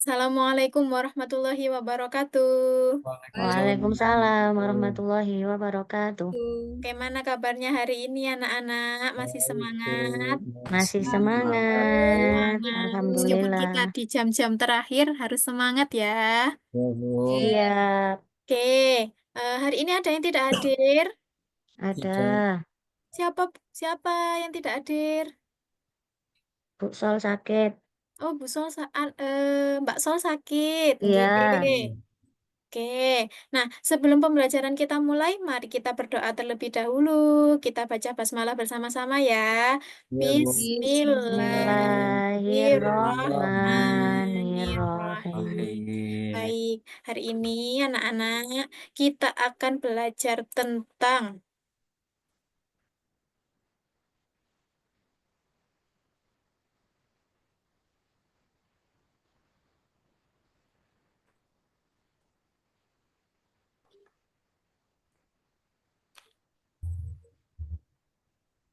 Assalamualaikum warahmatullahi wabarakatuh. Waalaikumsalam Waalaikumsalam warahmatullahi warahmatullahi wabarakatuh. Bagaimana kabarnya hari ini anak-anak? Masih semangat? wabarakatuh. Masih Semangat. semangat, Semangat. Meskipun Alhamdulillah. kita di jam-jam terakhir harus semangat ya. Ya, Bu. Siap, Oke, hari ini ada yang tidak hadir? Tidak. ada. Siapa siapa yang tidak hadir? Bu Sol sakit. Oh, Mbak Sol sakit. Iya, Nggih. Oke, nah sebelum pembelajaran kita mulai, mari kita berdoa terlebih dahulu. Kita baca basmalah bersama-sama ya. Ya, Bu. Bismillahirrahmanirrahim. Bismillahirrahmanirrahim. Baik, hari ini anak-anak kita akan belajar tentang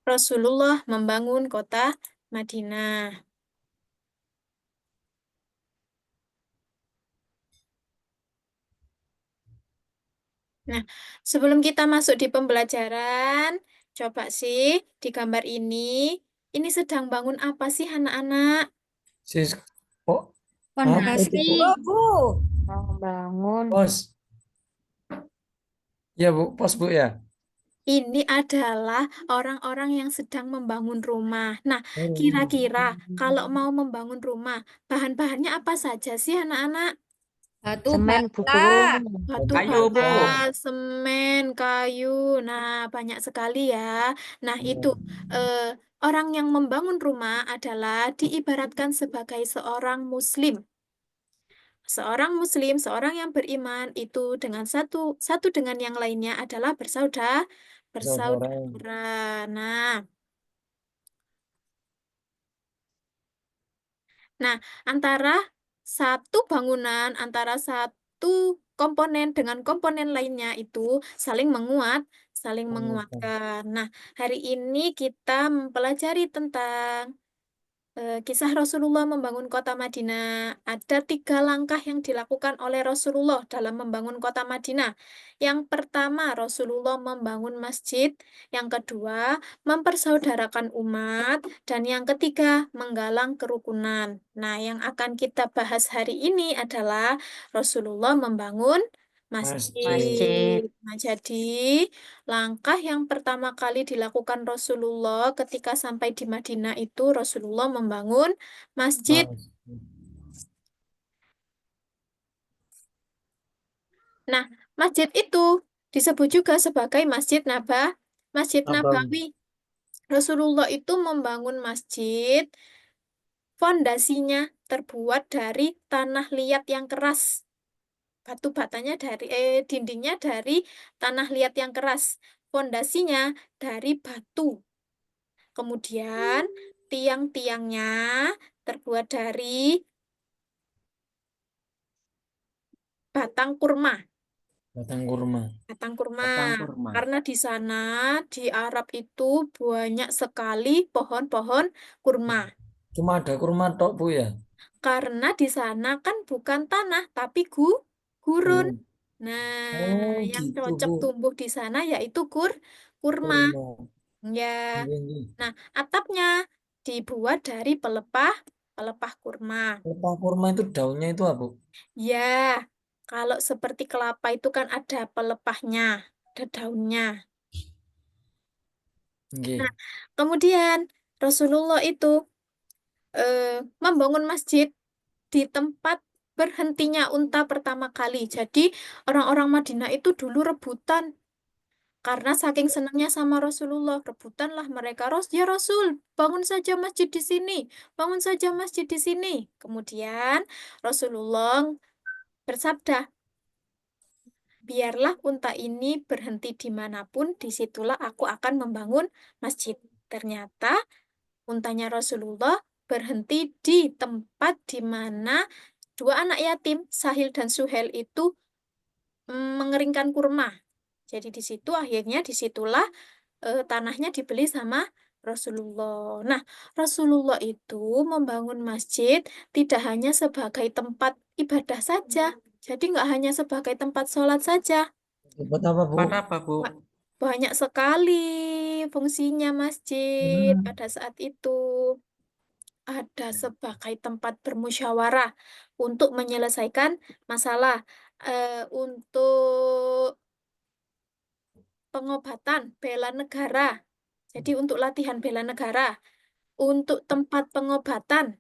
Rasulullah membangun kota Madinah. Nah, sebelum kita masuk di pembelajaran, coba sih di gambar ini sedang bangun apa sih anak-anak? Sis, kok apa itu, Pondasi. Bu? Bangun. Pos. Ya, Bu. Pos, Bu ya. Ini adalah orang-orang yang sedang membangun rumah. Nah, Oh. kira-kira kalau mau membangun rumah, bahan-bahannya apa saja sih anak-anak? Batu Semen bata, buku. Batu Batu kayu bata, bu, bata. semen, kayu. Nah, banyak sekali ya. Nah, itu Hmm. eh, orang yang membangun rumah adalah diibaratkan sebagai seorang muslim. Seorang muslim, seorang yang beriman itu dengan satu dengan yang lainnya adalah Saudara. bersaudara. Nah, Nah, antara satu bangunan, antara satu komponen dengan komponen lainnya itu saling saling Menguatkan. menguatkan. Nah, hari ini kita mempelajari tentang kisah Rasulullah membangun kota Madinah. Ada 3 langkah yang dilakukan oleh Rasulullah dalam membangun kota Madinah. Yang pertama, Rasulullah membangun masjid. Yang kedua, mempersaudarakan umat. Dan yang ketiga, menggalang kerukunan. Nah, yang akan kita bahas hari ini adalah Rasulullah membangun Masjid. masjid. Masjid. Nah, jadi langkah yang pertama kali dilakukan Rasulullah ketika sampai di Madinah itu Rasulullah membangun masjid. Masjid. Nah, masjid itu disebut juga sebagai Masjid Abang. Nabawi. Rasulullah itu membangun masjid, fondasinya terbuat dari tanah liat yang keras. Batu batanya dindingnya dari tanah liat yang keras. Fondasinya dari batu. Kemudian tiang-tiangnya terbuat dari batang kurma. Batang kurma. Batang kurma. batang kurma. Karena di sana, di Arab itu banyak sekali pohon-pohon kurma. Cuma ada kurma tok, Bu ya. Karena di sana kan bukan tanah, tapi gurun. Kurma. Nah, Oh, yang gitu, cocok Bu. tumbuh di sana yaitu kurma. Kurma. Ya. Iya, iya. Nah, atapnya dibuat dari pelepah pelepah kurma. Pelepah kurma itu daunnya itu apa, Bu? Ya, kalau seperti kelapa itu kan ada pelepahnya, ada daunnya. Nah, Nggih. kemudian Rasulullah itu eh, membangun masjid di tempat berhentinya unta pertama kali. Jadi orang-orang Madinah itu dulu rebutan karena saking senangnya sama Rasulullah, rebutanlah mereka. Ya Rasul, bangun saja masjid di sini, bangun saja masjid di sini. Kemudian Rasulullah bersabda, biarlah unta ini berhenti dimanapun, disitulah aku akan membangun masjid. Ternyata untanya Rasulullah berhenti di tempat di mana 2 anak yatim, Sahil dan Suhel itu mengeringkan kurma. Jadi di situ akhirnya disitulah tanahnya dibeli sama Rasulullah. Nah, Rasulullah itu membangun masjid tidak hanya sebagai tempat ibadah saja. Jadi nggak hanya sebagai tempat sholat saja. Buat apa, Bu? Buat apa, Bu? Ba- Banyak sekali fungsinya masjid Hmm. pada saat itu. Ada sebagai tempat bermusyawarah untuk menyelesaikan masalah, untuk pengobatan bela negara. Jadi untuk latihan bela negara, untuk tempat pengobatan.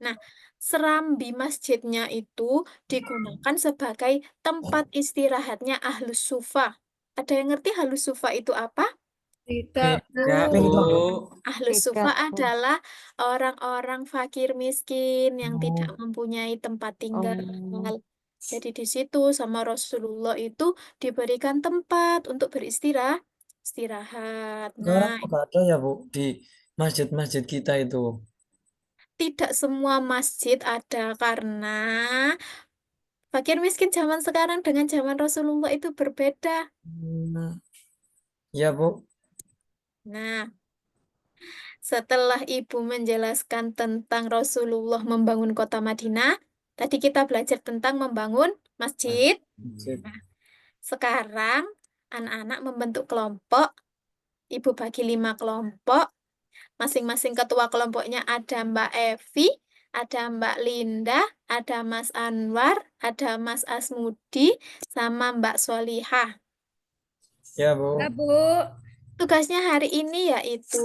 Nah, serambi masjidnya itu digunakan sebagai tempat istirahatnya Ahlus Sufa. Ada yang ngerti Ahlus Sufa itu apa? Tidak, Enggak, Bu. Itu Bu. apa? Ahlus Sufa Tidak, Bu. adalah orang-orang fakir miskin yang tidak Oh, mempunyai tempat tinggal. Oh, Jadi di situ sama Rasulullah itu diberikan tempat untuk istirahat. sekarang Nah, nggak ada ya, Bu, di masjid-masjid kita itu. tidak semua masjid ada karena fakir miskin zaman sekarang dengan zaman Rasulullah itu berbeda. Hmm. Ya, Bu. Nah, setelah Ibu menjelaskan tentang Rasulullah membangun kota Madinah, tadi kita belajar tentang membangun masjid. Masjid. Nah, sekarang anak-anak membentuk kelompok. Ibu bagi 5 kelompok. Masing-masing ketua kelompoknya ada Mbak Evi, ada Mbak Linda, ada Mas Anwar, ada Mas Asmudi, sama Mbak Solihah. Ya, Bu. Ya, Bu. Tugasnya hari ini yaitu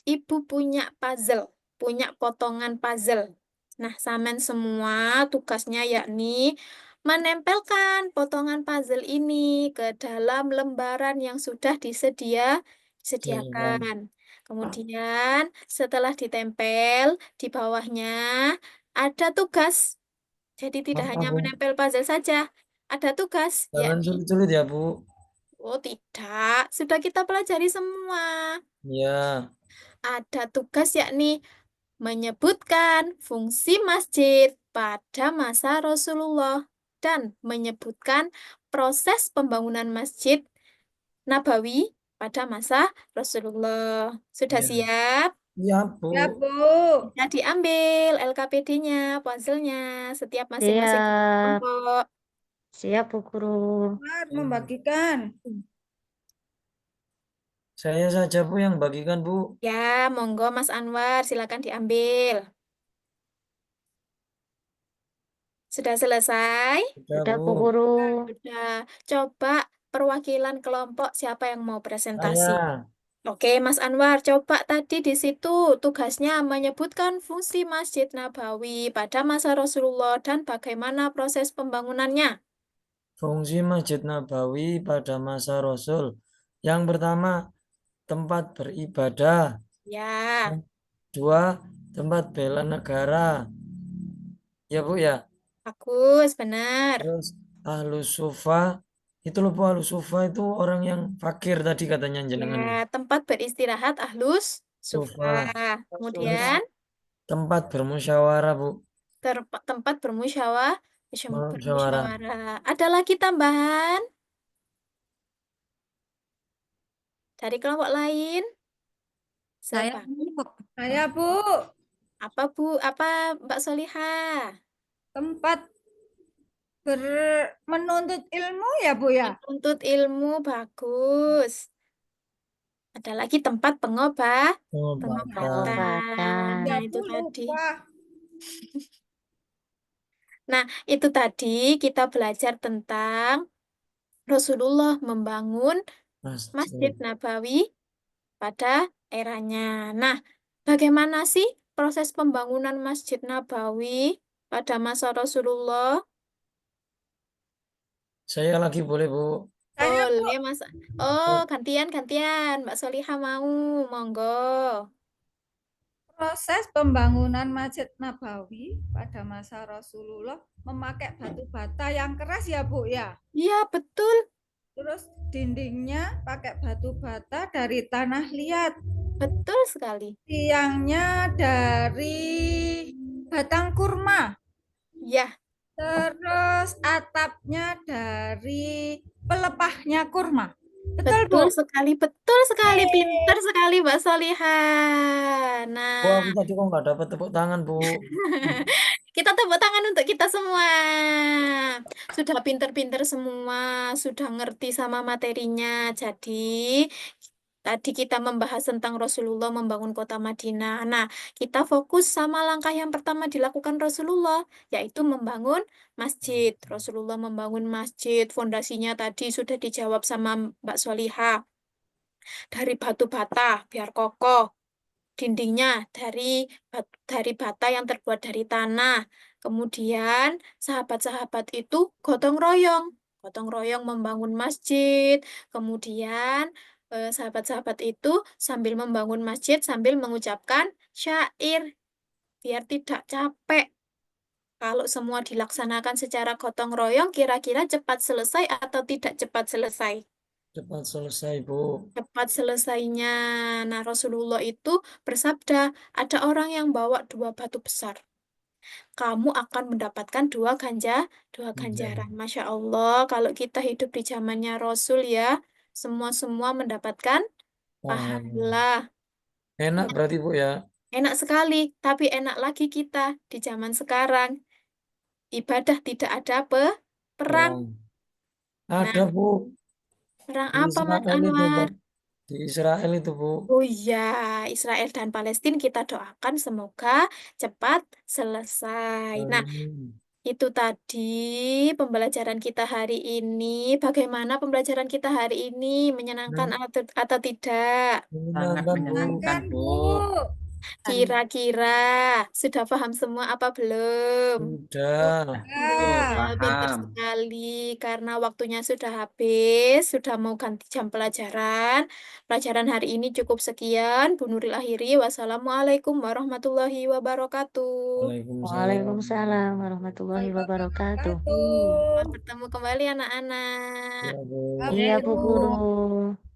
Ibu punya puzzle, punya potongan puzzle. Nah, samen semua tugasnya yakni menempelkan potongan puzzle ini ke dalam lembaran yang sudah Sediakan. disediakan. Kemudian setelah ditempel di bawahnya ada tugas. Jadi tidak Apa, hanya Bu? menempel puzzle saja, ada tugas, Jangan yakni sulit-sulit ya, Bu. oh tidak, sudah kita pelajari semua. Ya. Ada tugas yakni menyebutkan fungsi masjid pada masa Rasulullah dan menyebutkan proses pembangunan Masjid Nabawi pada masa Rasulullah. Sudah Ya. siap? Ya, Bu. Ya, Bu. Bisa diambil LKPD-nya, puzzle-nya, setiap masing-masing siap. kelompok. Siap, Bu Guru. Selamat membagikan. Saya saja, Bu, yang bagikan, Bu. Ya, monggo Mas Anwar, silakan diambil. Sudah selesai? Sudah, Sudah, Bu Bu. Guru. Sudah. Coba perwakilan kelompok siapa yang mau presentasi? Saya. Oke, Mas Anwar, coba tadi di situ tugasnya menyebutkan fungsi Masjid Nabawi pada masa Rasulullah dan bagaimana proses pembangunannya. Fungsi Masjid Nabawi pada masa Rasul. Yang pertama, tempat beribadah. Ya, Yang kedua, tempat bela negara. Ya, Bu, ya. bagus, benar. Terus Ahlus Sufa. Itu loh, Bu, Ahlus Sufa itu orang yang fakir tadi katanya jenengan. Ya, tempat beristirahat Ahlus Sufa. Sufa. Terus Kemudian tempat bermusyawarah, Bu. tempat bermusyawarah. Musyawarah. Ada lagi tambahan dari kelompok lain? Saya, Siapa? Bu. Saya, Bu. Apa Bu? Apa Mbak Solihah? Tempat menuntut ilmu ya, Bu ya. Menuntut ilmu bagus. Ada lagi tempat pengobatan. Pengobatan. Ya, Nah, Bu, itu tadi. lupa. Nah, itu tadi kita belajar tentang Rasulullah membangun Masjid Masjid. Nabawi pada eranya. Nah, bagaimana sih proses pembangunan Masjid Nabawi pada masa Rasulullah? Saya lagi boleh, Bu. Saya, Bu. Boleh, Mas. Oh, gantian. Mbak Solihah mau, monggo. Proses pembangunan Masjid Nabawi pada masa Rasulullah memakai batu bata yang keras ya, Bu ya. Iya, betul. Terus dindingnya pakai batu bata dari tanah liat. Betul sekali. Tiangnya dari batang kurma. Ya, Terus atapnya dari pelepahnya kurma. Betul, Bu. Betul sekali, pinter sekali Mbak Solihah. Oh, aku Nah, tadi kok nggak dapat tepuk tangan, Bu. kita tepuk tangan untuk kita semua. Sudah pinter-pinter semua, sudah ngerti sama materinya. Jadi, tadi kita membahas tentang Rasulullah membangun kota Madinah. Nah, kita fokus sama langkah yang pertama dilakukan Rasulullah, yaitu membangun masjid. Rasulullah membangun masjid, fondasinya tadi sudah dijawab sama Mbak Solihah. Dari batu bata biar kokoh. Dindingnya dari bata yang terbuat dari tanah. Kemudian sahabat-sahabat itu gotong royong. Gotong royong membangun masjid. Kemudian sahabat-sahabat itu sambil membangun masjid sambil mengucapkan syair biar tidak capek. Kalau semua dilaksanakan secara gotong royong, kira-kira cepat selesai atau tidak cepat selesai? Cepat selesai, Bu. Cepat selesainya. Nah, Rasulullah itu bersabda, ada orang yang bawa 2 batu besar. Kamu akan mendapatkan dua ganjaran. Masya Allah, kalau kita hidup di zamannya Rasul ya, semua mendapatkan Pahala. pahala. Enak berarti, Bu ya. Enak sekali, tapi enak lagi kita di zaman sekarang. Ibadah tidak ada perang. Perang. Nah, Ada, Bu. perang Di apa Mas Israel itu, Anwar? Pak. Di Israel itu, Bu. Oh iya, Israel dan Palestina kita doakan semoga cepat selesai. Nah, Amin. itu tadi pembelajaran kita hari ini. Bagaimana pembelajaran kita hari ini? Menyenangkan Men- atau tidak? Sangat Menyenangkan, Bu. menyenangkan, Menyenangkan, Bu. Bu. Kira-kira sudah paham semua apa belum? Sudah. Ya. Pintar Paham. sekali karena waktunya sudah habis, sudah mau ganti jam pelajaran. Pelajaran hari ini cukup sekian. Bu Nuril akhiri. Wassalamualaikum warahmatullahi wabarakatuh. Waalaikumsalam. Waalaikumsalam warahmatullahi wabarakatuh. Wabarakatuh. Bertemu kembali anak-anak. Ya, Bu. Iya, Bu Amin. Guru.